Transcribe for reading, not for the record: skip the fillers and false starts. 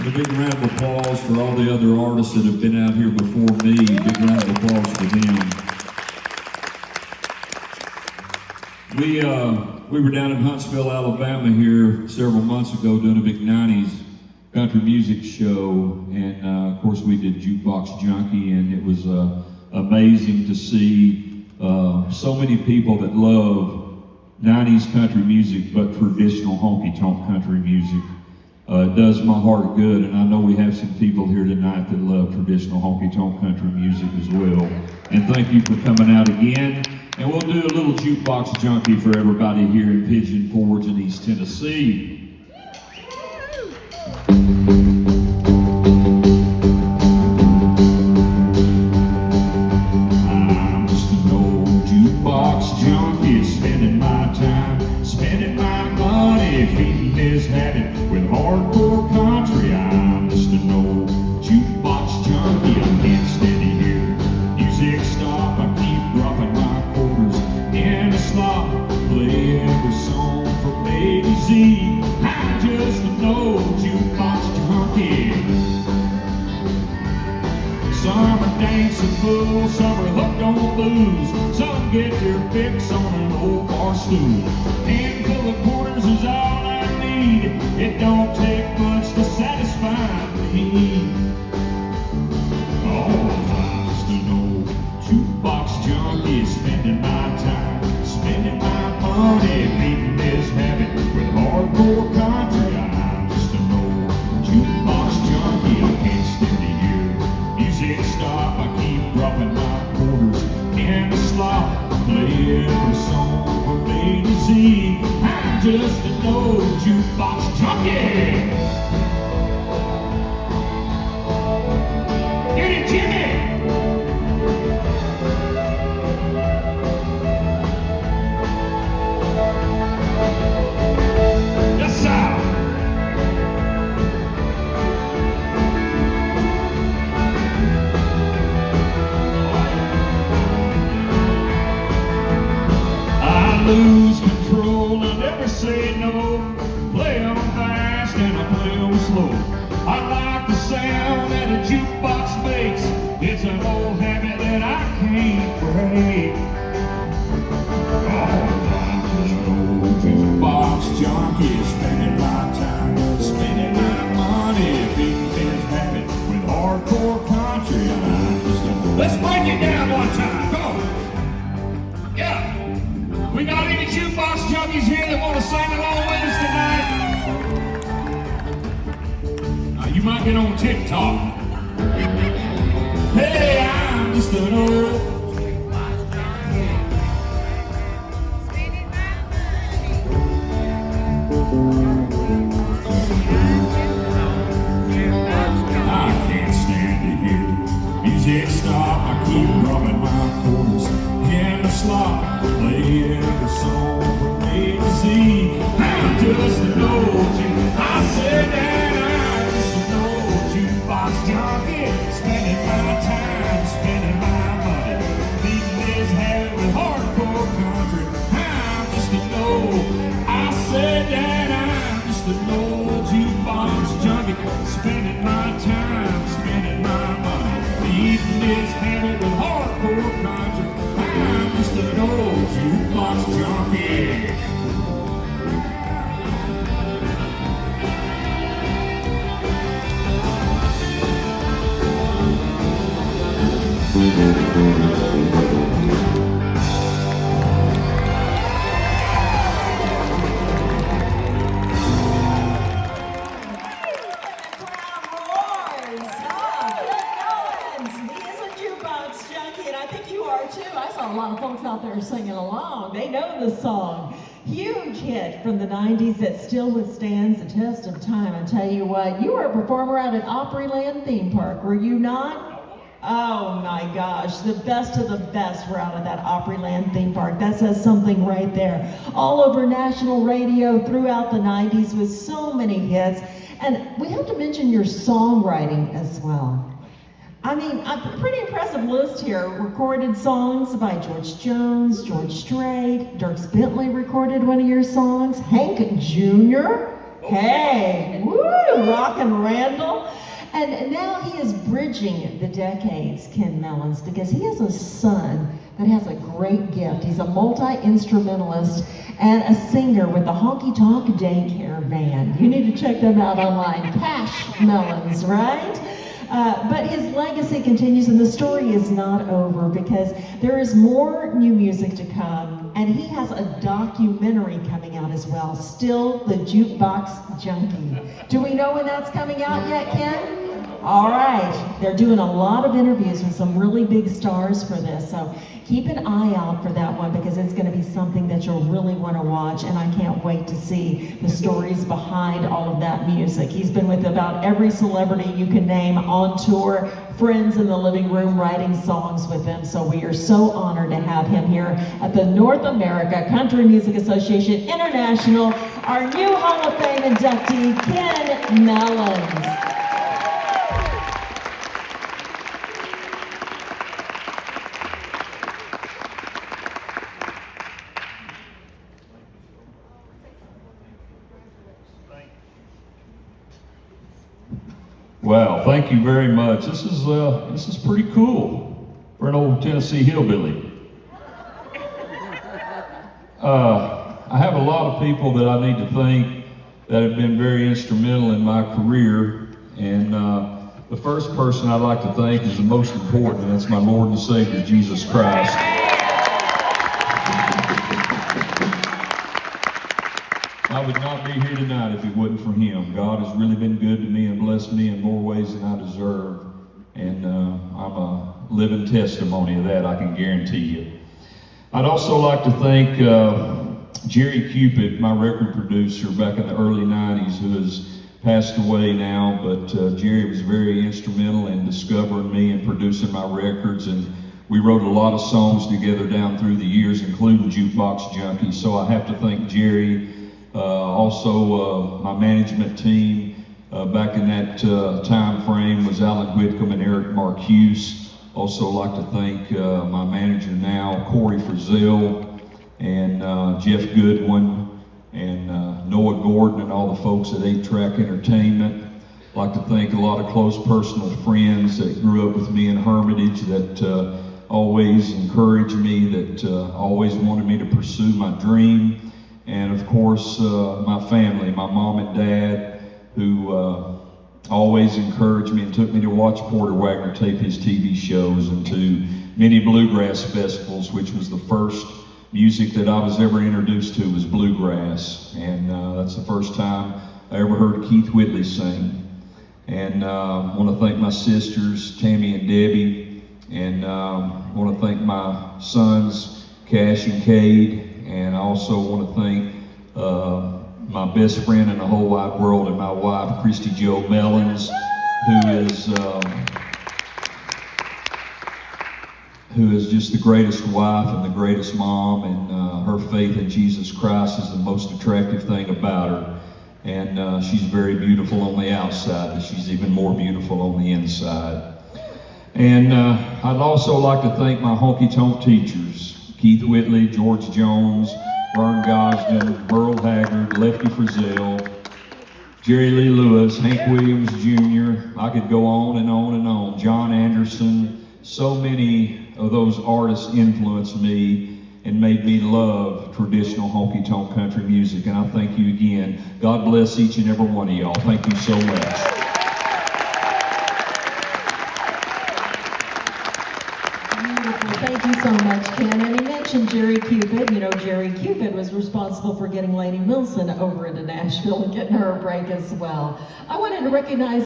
A big round of applause for all the other artists that have been out here before me. Big round of applause for them. We were down in Huntsville, Alabama here several months ago doing a big 90s country music show, and of course we did Jukebox Junkie, and it was amazing to see so many people that love 90s country music, but traditional honky-tonk country music. It does my heart good, and I know we have some people here tonight that love traditional honky-tonk country music as well. And thank you for coming out again. And we'll do a little Jukebox Junkie for everybody here in Pigeon Forge in East Tennessee. I'm just an old jukebox junkie, spending my time, spending my money, feeding this habit with hardcore country. I'm just an old jukebox junkie, I can't stand to hear music stop. I keep dropping my quarters in a slot, play every song from A to Z. I'm just an old jukebox junkie. Some are dancing full, some are hooked on booze, some get their fix on an old bar stool. Handful of quarters is all I need, it don't take much to satisfy me. Oh, I'm just an old jukebox junkie, spending my time, spending my money, feeding this habit with hardcore country. I'm just an old jukebox junkie, I can't stand to hear music stop. I keep dropping my quarters in the slot, play every song from A to Z. I'm just an old jukebox junkie. Get it, Jimmy! Yes, sir! I lose control, I never say no. Play 'em fast and I play 'em slow. I like the sound that a jukebox makes. It's an old habit that I can't break. Oh, I'm just an old jukebox junkie, spending my time, spending my money, beating this habit with hardcore country. I'm just a... Let's break it down one time, go! Yeah! We got any jukebox junkies here that want to sing along with us tonight? You might get on TikTok. Hey, I'm just an old I can't stand to hear music stop. I keep drumming my quarters in the slot, play every song from A to Z. I'm just an old jukebox. I said that I'm just an old jukebox junkie, spending my time, spending my money, beating this habit with hardcore country. I'm just an old. I said that I'm just an old jukebox junkie, spending my time, spending my money, beating this habit with hardcore country. I'm just an old jukebox junkie. A lot of folks out there singing along. They know the song. Huge hit from the 90s that still withstands the test of time. I tell you what, you were a performer out at Opryland Theme Park, were you not? Oh my gosh, the best of the best were out at that Opryland Theme Park. That says something right there. All over national radio throughout the 90s with so many hits. And we have to mention your songwriting as well. I mean, a pretty impressive list here. Recorded songs by George Jones, George Strait, Dierks Bentley recorded one of your songs, Hank Jr., Hey, woo, rockin' Randall. And now he is bridging the decades, Ken Mellons, because he has a son that has a great gift. He's a multi-instrumentalist and a singer with the Honky Tonk Daycare Band. You need to check them out online. Cash Mellons, right? But his legacy continues, and the story is not over because there is more new music to come, and he has a documentary coming out as well, Still the Jukebox Junkie. Do we know when that's coming out yet, Ken? All right, they're doing a lot of interviews with some really big stars for this, so keep an eye out for that one because it's going to be something that you'll really want to watch, and I can't wait to see the stories behind all of that music. He's been with about every celebrity you can name on tour, friends in the living room writing songs with them, so we are so honored to have him here at the North America Country Music Association International, our new Hall of Fame inductee, Ken Mellons. Wow, thank you very much. This is pretty cool for an old Tennessee hillbilly. I have a lot of people that I need to thank that have been very instrumental in my career, and the first person I'd like to thank is the most important, and that's my Lord and Savior, Jesus Christ. I would not be here tonight if it wasn't for him. God has really been good to me and blessed me in more ways than I deserve. And I'm a living testimony of that, I can guarantee you. I'd also like to thank Jerry Cupid, my record producer back in the early 90s, who has passed away now, but Jerry was very instrumental in discovering me and producing my records, and we wrote a lot of songs together down through the years, including Jukebox Junkie. So I have to thank Jerry. Also, my management team back in that time frame was Alan Whitcomb and Eric Marcuse. Also like to thank my manager now, Corey Frizzell, and Jeff Goodwin, and Noah Gordon, and all the folks at 8 Track Entertainment. I'd like to thank a lot of close personal friends that grew up with me in Hermitage that always encouraged me, that always wanted me to pursue my dream. And of course, my family, my mom and dad, who always encouraged me and took me to watch Porter Wagner tape his TV shows and to many bluegrass festivals, which was the first music that I was ever introduced to was bluegrass. And that's the first time I ever heard Keith Whitley sing. And I want to thank my sisters, Tammy and Debbie, and I want to thank my sons, Cash and Cade. And I also want to thank my best friend in the whole wide world and my wife, Christy Jo Mellons, who is just the greatest wife and the greatest mom, and her faith in Jesus Christ is the most attractive thing about her. And she's very beautiful on the outside, but she's even more beautiful on the inside. And I'd also like to thank my honky-tonk teachers, Keith Whitley, George Jones, Vern Gosden, Merle Haggard, Lefty Frizzell, Jerry Lee Lewis, Hank Williams Jr., I could go on and on and on, John Anderson. So many of those artists influenced me and made me love traditional honky-tonk country music, and I thank you again. God bless each and every one of y'all. Thank you so much. Thank you so much, Ken. And he mentioned Jerry Cupid. You know, Jerry Cupid was responsible for getting Lady Wilson over into Nashville and getting her a break as well. I wanted to recognize